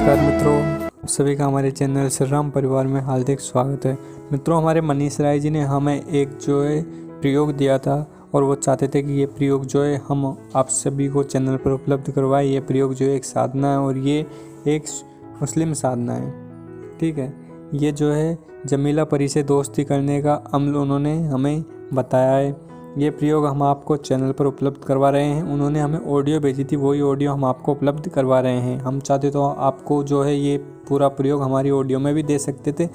नमस्कार मित्रों, सभी का हमारे चैनल श्री राम परिवार में हार्दिक स्वागत है। मित्रों, हमारे मनीष राय जी ने हमें एक जो है प्रयोग दिया था और वो चाहते थे कि ये प्रयोग जो है हम आप सभी को चैनल पर उपलब्ध करवाएं। ये प्रयोग जो है एक साधना है और ये एक मुस्लिम साधना है। ठीक है, ये जो है जमीला परी से दोस्ती करने का अमल उन्होंने हमें बताया है। ये प्रयोग हम आपको चैनल पर उपलब्ध करवा रहे हैं। उन्होंने हमें ऑडियो भेजी थी, वही ऑडियो हम आपको उपलब्ध करवा रहे हैं। हम चाहते तो आपको जो है ये पूरा प्रयोग हमारी ऑडियो में भी दे सकते थे,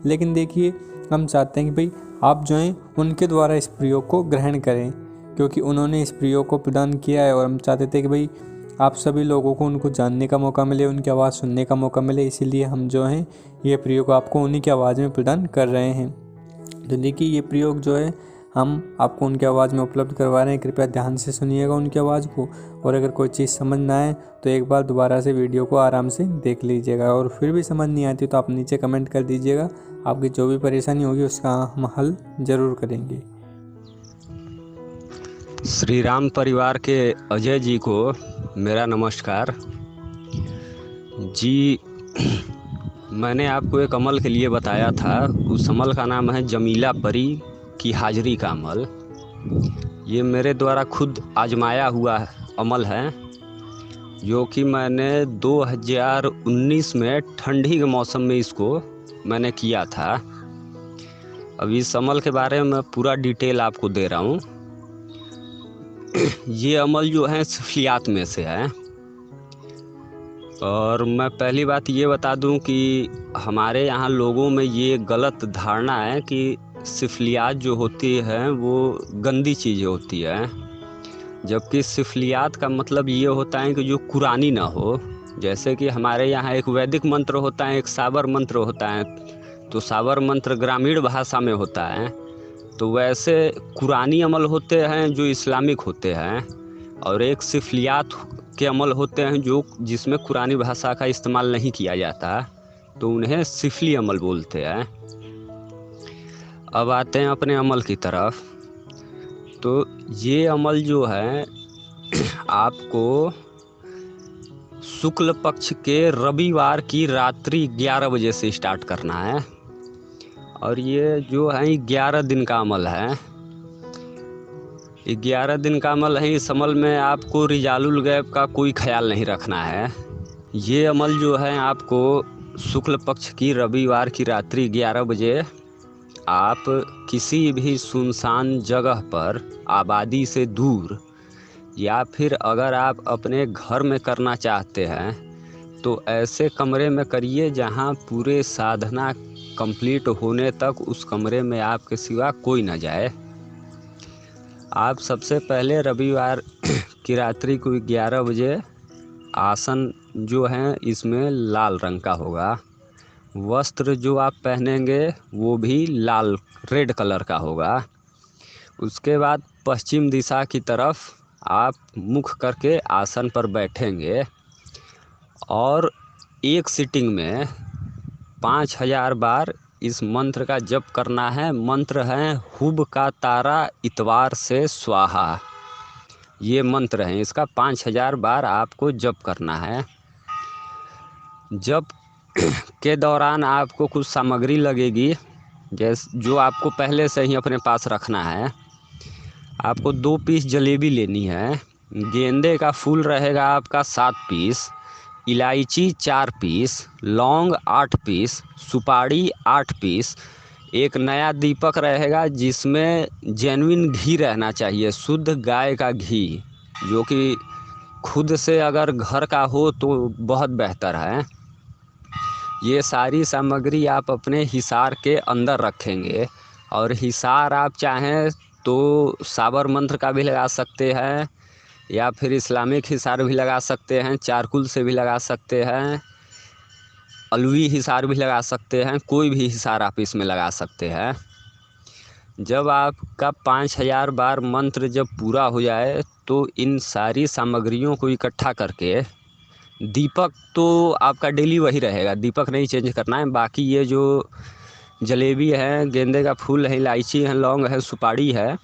लेकिन देखिए हम चाहते हैं कि भाई आप जो हैं उनके द्वारा इस प्रयोग को ग्रहण करें, क्योंकि उन्होंने इस प्रयोग को प्रदान किया है और हम चाहते थे कि भाई आप सभी लोगों को उनको जानने का मौका मिले, उनकी आवाज़ सुनने का मौका मिले। इसीलिए हम जो हैं ये प्रयोग आपको उन्हीं की आवाज़ में प्रदान कर रहे हैं। तो देखिए ये प्रयोग जो है हम आपको उनकी आवाज़ में उपलब्ध करवा रहे हैं। कृपया ध्यान से सुनिएगा उनकी आवाज़ को, और अगर कोई चीज़ समझ ना आए तो एक बार दोबारा से वीडियो को आराम से देख लीजिएगा, और फिर भी समझ नहीं आती तो आप नीचे कमेंट कर दीजिएगा। आपकी जो भी परेशानी होगी उसका हम हल ज़रूर करेंगे। श्री राम परिवार के अजय जी को मेरा नमस्कार जी। मैंने आपको एक अमल के लिए बताया था, उस अमल का नाम है जमीला परी की हाजिरी का अमल। ये मेरे द्वारा खुद आजमाया हुआ अमल है, जो कि मैंने 2019 में ठंडी के मौसम में इसको मैंने किया था। अब इस अमल के बारे में मैं पूरा डिटेल आपको दे रहा हूँ। ये अमल जो है सिफलियात में से है, और मैं पहली बात ये बता दूं कि हमारे यहाँ लोगों में ये गलत धारणा है कि सिफलियात जो होती है वो गंदी चीज़ होती है, जबकि सिफलियात का मतलब ये होता है कि जो कुरानी ना हो। जैसे कि हमारे यहाँ एक वैदिक मंत्र होता है, एक साबर मंत्र होता है। तो साबर मंत्र ग्रामीण भाषा में होता है, तो वैसे कुरानी अमल होते हैं जो इस्लामिक होते हैं, और एक सिफलियात के अमल होते हैं जो जिसमें कुरानी भाषा का इस्तेमाल नहीं किया जाता, तो उन्हें सिफली अमल बोलते हैं। अब आते हैं अपने अमल की तरफ। तो ये अमल जो है आपको शुक्ल पक्ष के रविवार की रात्रि 11 बजे से स्टार्ट करना है, और ये जो है 11 दिन का अमल है। 11 दिन का अमल है। इस अमल में आपको रिजालुल गैब का कोई ख्याल नहीं रखना है। ये अमल जो है आपको शुक्ल पक्ष की रविवार की रात्रि 11 बजे आप किसी भी सुनसान जगह पर आबादी से दूर, या फिर अगर आप अपने घर में करना चाहते हैं तो ऐसे कमरे में करिए जहां पूरे साधना कंप्लीट होने तक उस कमरे में आपके सिवा कोई न जाए। आप सबसे पहले रविवार की रात्रि को 11 बजे आसन जो है इसमें लाल रंग का होगा। वस्त्र जो आप पहनेंगे वो भी लाल रेड कलर का होगा। उसके बाद पश्चिम दिशा की तरफ आप मुख करके आसन पर बैठेंगे, और एक सीटिंग में 5000 बार इस मंत्र का जप करना है। मंत्र है हुब का तारा इतवार से स्वाहा। ये मंत्र है, इसका 5000 बार आपको जप करना है। जप के दौरान आपको कुछ सामग्री लगेगी, जैसे जो आपको पहले से ही अपने पास रखना है। आपको 2 पीस जलेबी लेनी है, गेंदे का फूल रहेगा आपका 7 पीस, इलायची 4 पीस, लौंग 8 पीस, सुपारी 8 पीस, एक नया दीपक रहेगा जिसमें जेन्युइन घी रहना चाहिए, शुद्ध गाय का घी, जो कि खुद से अगर घर का हो तो बहुत बेहतर है। ये सारी सामग्री आप अपने हिसार के अंदर रखेंगे, और हिसार आप चाहें तो साबर मंत्र का भी लगा सकते हैं, या फिर इस्लामिक हिसार भी लगा सकते हैं, चारकुल से भी लगा सकते हैं, अलवी हिसार भी लगा सकते हैं, कोई भी हिसार आप इसमें लगा सकते हैं। जब आपका 5000 बार मंत्र जब पूरा हो जाए तो इन सारी सामग्रियों को इकट्ठा करके, दीपक तो आपका डेली वही रहेगा, दीपक नहीं चेंज करना है। बाकी ये जो जलेबी है, गेंदे का फूल है, इलायची है, लौंग है, सुपारी है,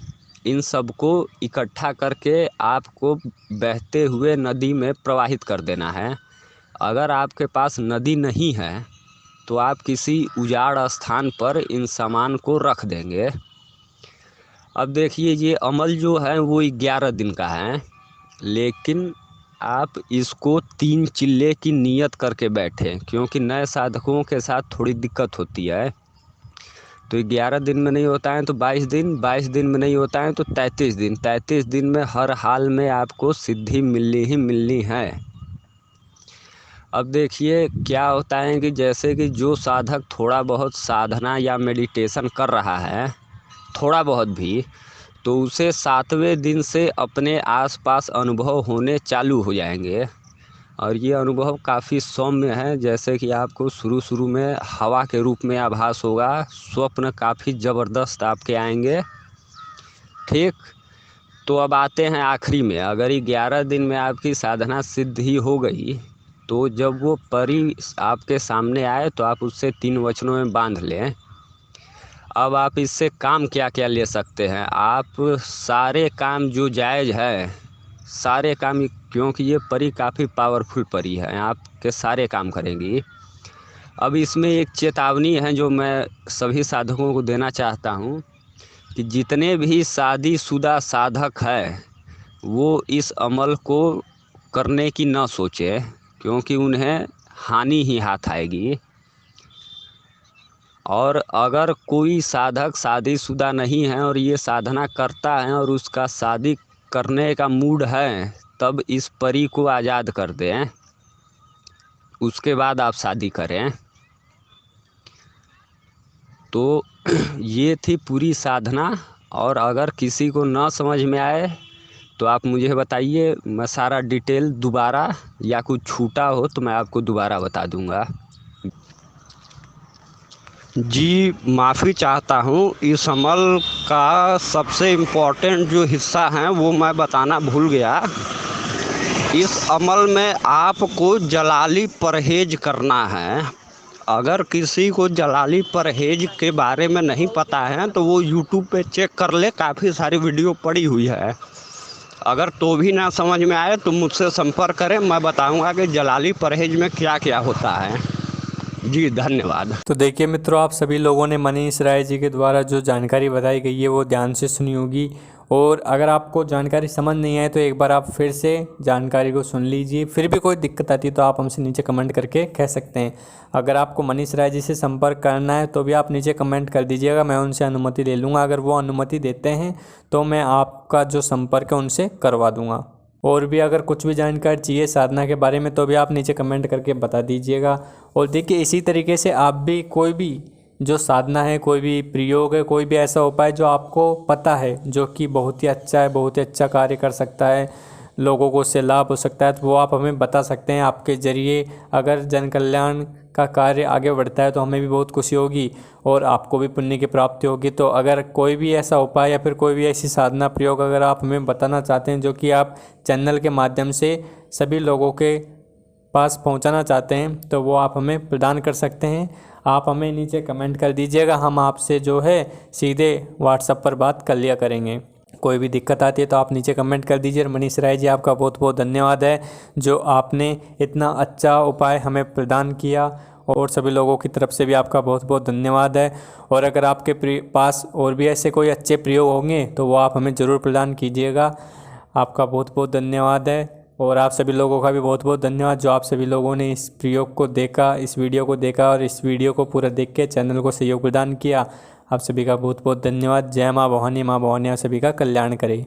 इन सबको इकट्ठा करके आपको बहते हुए नदी में प्रवाहित कर देना है। अगर आपके पास नदी नहीं है तो आप किसी उजाड़ स्थान पर इन सामान को रख देंगे। अब देखिए, ये अमल जो है वो 11 दिन का है, लेकिन आप इसको 3 चिल्ले की नियत करके बैठे, क्योंकि नए साधकों के साथ थोड़ी दिक्कत होती है। तो 11 दिन में नहीं होता है तो 22 दिन, 22 दिन में नहीं होता है तो 33 दिन, 33 दिन में हर हाल में आपको सिद्धि मिलनी ही मिलनी है। अब देखिए क्या होता है कि जैसे कि जो साधक थोड़ा बहुत साधना या मेडिटेशन कर रहा है, थोड़ा बहुत भी, तो उसे 7वें दिन से अपने आसपास अनुभव होने चालू हो जाएंगे। और ये अनुभव काफ़ी सौम्य है, जैसे कि आपको शुरू में हवा के रूप में आभास होगा, स्वप्न काफ़ी ज़बरदस्त आपके आएंगे। ठीक, तो अब आते हैं आखिरी में। अगर 11 दिन में आपकी साधना सिद्ध ही हो गई तो जब वो परी आपके सामने आए तो आप उससे 3 वचनों में बांध लें। अब आप इससे काम क्या क्या ले सकते हैं? आप सारे काम जो जायज़ है, सारे काम, क्योंकि ये परी काफ़ी पावरफुल परी है, आपके सारे काम करेंगी। अब इसमें एक चेतावनी है जो मैं सभी साधकों को देना चाहता हूँ कि जितने भी शादीशुदा साधक है वो इस अमल को करने की ना सोचे, क्योंकि उन्हें हानि ही हाथ आएगी। और अगर कोई साधक शादीशुदा नहीं है और ये साधना करता है और उसका शादी करने का मूड है, तब इस परी को आज़ाद कर दें, उसके बाद आप शादी करें। तो ये थी पूरी साधना। और अगर किसी को ना समझ में आए तो आप मुझे बताइए, मैं सारा डिटेल दोबारा, या कुछ छूटा हो तो मैं आपको दोबारा बता दूंगा। जी माफ़ी चाहता हूँ, इस अमल का सबसे इम्पोर्टेंट जो हिस्सा है वो मैं बताना भूल गया। इस अमल में आपको जलाली परहेज करना है। अगर किसी को जलाली परहेज के बारे में नहीं पता है तो वो यूट्यूब पे चेक कर ले, काफ़ी सारी वीडियो पड़ी हुई है। अगर तो भी ना समझ में आए तो मुझसे संपर्क करें, मैं बताऊंगा कि जलाली परहेज में क्या क्या होता है। जी धन्यवाद। तो देखिए मित्रों, आप सभी लोगों ने मनीष राय जी के द्वारा जो जानकारी बताई गई है वो ध्यान से सुनी होगी। और अगर आपको जानकारी समझ नहीं आए तो एक बार आप फिर से जानकारी को सुन लीजिए। फिर भी कोई दिक्कत आती है तो आप हमसे नीचे कमेंट करके कह सकते हैं। अगर आपको मनीष राय जी से संपर्क करना है तो भी आप नीचे कमेंट कर दीजिएगा, मैं उनसे अनुमति ले लूँगा। अगर वो अनुमति देते हैं तो मैं आपका जो संपर्क है उनसे करवा दूँगा। और भी अगर कुछ भी जानकारी चाहिए साधना के बारे में तो भी आप नीचे कमेंट करके बता दीजिएगा। और देखिए इसी तरीके से आप भी कोई भी जो साधना है, कोई भी प्रयोग है, कोई भी ऐसा उपाय जो आपको पता है जो कि बहुत ही अच्छा है, बहुत ही अच्छा कार्य कर सकता है, लोगों को उससे लाभ हो सकता है, तो वो आप हमें बता सकते हैं। आपके ज़रिए अगर जन कल्याण का कार्य आगे बढ़ता है तो हमें भी बहुत खुशी होगी और आपको भी पुण्य की प्राप्ति होगी। तो अगर कोई भी ऐसा उपाय या फिर कोई भी ऐसी साधना प्रयोग अगर आप हमें बताना चाहते हैं जो कि आप चैनल के माध्यम से सभी लोगों के पास पहुंचाना चाहते हैं तो वो आप हमें प्रदान कर सकते हैं। आप हमें नीचे कमेंट कर दीजिएगा, हम आपसे जो है सीधे व्हाट्सएप पर बात कर लिया करेंगे। कोई भी दिक्कत आती है तो आप नीचे कमेंट कर दीजिए। मनीष राय जी आपका बहुत बहुत धन्यवाद है जो आपने इतना अच्छा उपाय हमें प्रदान किया, और सभी लोगों की तरफ से भी आपका बहुत बहुत धन्यवाद है। और अगर आपके पास और भी ऐसे कोई अच्छे प्रयोग होंगे तो वो आप हमें ज़रूर प्रदान कीजिएगा। आपका बहुत बहुत धन्यवाद है। और आप सभी लोगों का भी बहुत बहुत धन्यवाद जो आप सभी लोगों ने इस प्रयोग को देखा, इस वीडियो को देखा और इस वीडियो को पूरा देख के चैनल को सहयोग प्रदान किया। आप सभी का बहुत बहुत धन्यवाद। जय माँ भवानी, माँ भवानी आप सभी का कल्याण करे।